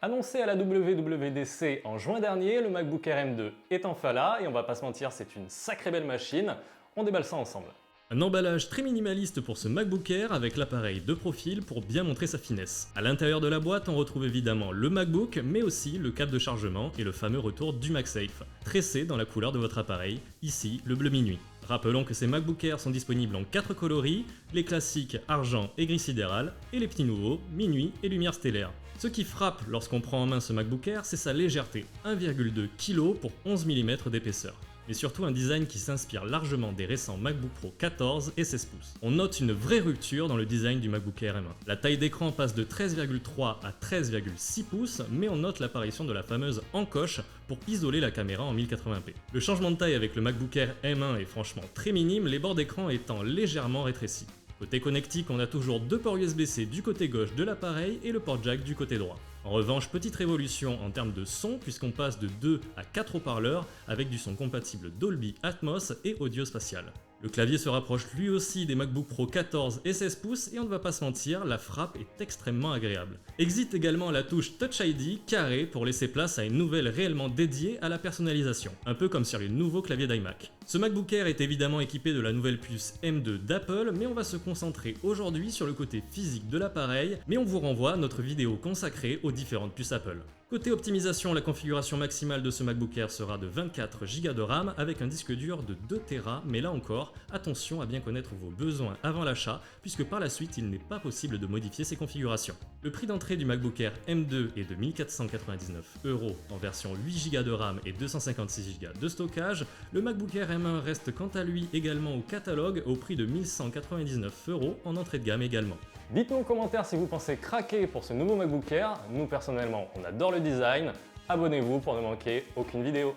Annoncé à la WWDC en juin dernier, le MacBook Air M2 est enfin là et on va pas se mentir, c'est une sacrée belle machine. On déballe ça ensemble. Un emballage très minimaliste pour ce MacBook Air avec l'appareil de profil pour bien montrer sa finesse. À l'intérieur de la boîte, on retrouve évidemment le MacBook, mais aussi le câble de chargement et le fameux retour du MagSafe, tressé dans la couleur de votre appareil, ici le bleu minuit. Rappelons que ces MacBook Air sont disponibles en 4 coloris, les classiques argent et gris sidéral, et les petits nouveaux, minuit et lumière stellaire. Ce qui frappe lorsqu'on prend en main ce MacBook Air, c'est sa légèreté, 1,2 kg pour 11 mm d'épaisseur. Mais surtout un design qui s'inspire largement des récents MacBook Pro 14 et 16 pouces. On note une vraie rupture dans le design du MacBook Air M1. La taille d'écran passe de 13,3 à 13,6 pouces, mais on note l'apparition de la fameuse encoche pour isoler la caméra en 1080p. Le changement de taille avec le MacBook Air M1 est franchement très minime, les bords d'écran étant légèrement rétrécis. Côté connectique, on a toujours deux ports USB-C du côté gauche de l'appareil et le port jack du côté droit. En revanche, petite révolution en termes de son puisqu'on passe de 2 à 4 haut-parleurs avec du son compatible Dolby Atmos et audio spatial. Le clavier se rapproche lui aussi des MacBook Pro 14 et 16 pouces et on ne va pas se mentir, la frappe est extrêmement agréable. Existe également la touche Touch ID carré pour laisser place à une nouvelle réellement dédiée à la personnalisation, un peu comme sur les nouveaux claviers d'iMac. Ce MacBook Air est évidemment équipé de la nouvelle puce M2 d'Apple, mais on va se concentrer aujourd'hui sur le côté physique de l'appareil, mais on vous renvoie à notre vidéo consacrée aux différentes puces Apple. Côté optimisation, la configuration maximale de ce MacBook Air sera de 24 Go de RAM avec un disque dur de 2 Tera, mais là encore, attention à bien connaître vos besoins avant l'achat, puisque par la suite il n'est pas possible de modifier ces configurations. Le prix d'entrée du MacBook Air M2 est de 1 499 € en version 8 Go de RAM et 256 Go de stockage. Le MacBook Air M1 reste quant à lui également au catalogue au prix de 1 199 € en entrée de gamme également. Dites-nous en commentaire si vous pensez craquer pour ce nouveau MacBook Air. Nous personnellement, on adore le design. Abonnez-vous pour ne manquer aucune vidéo.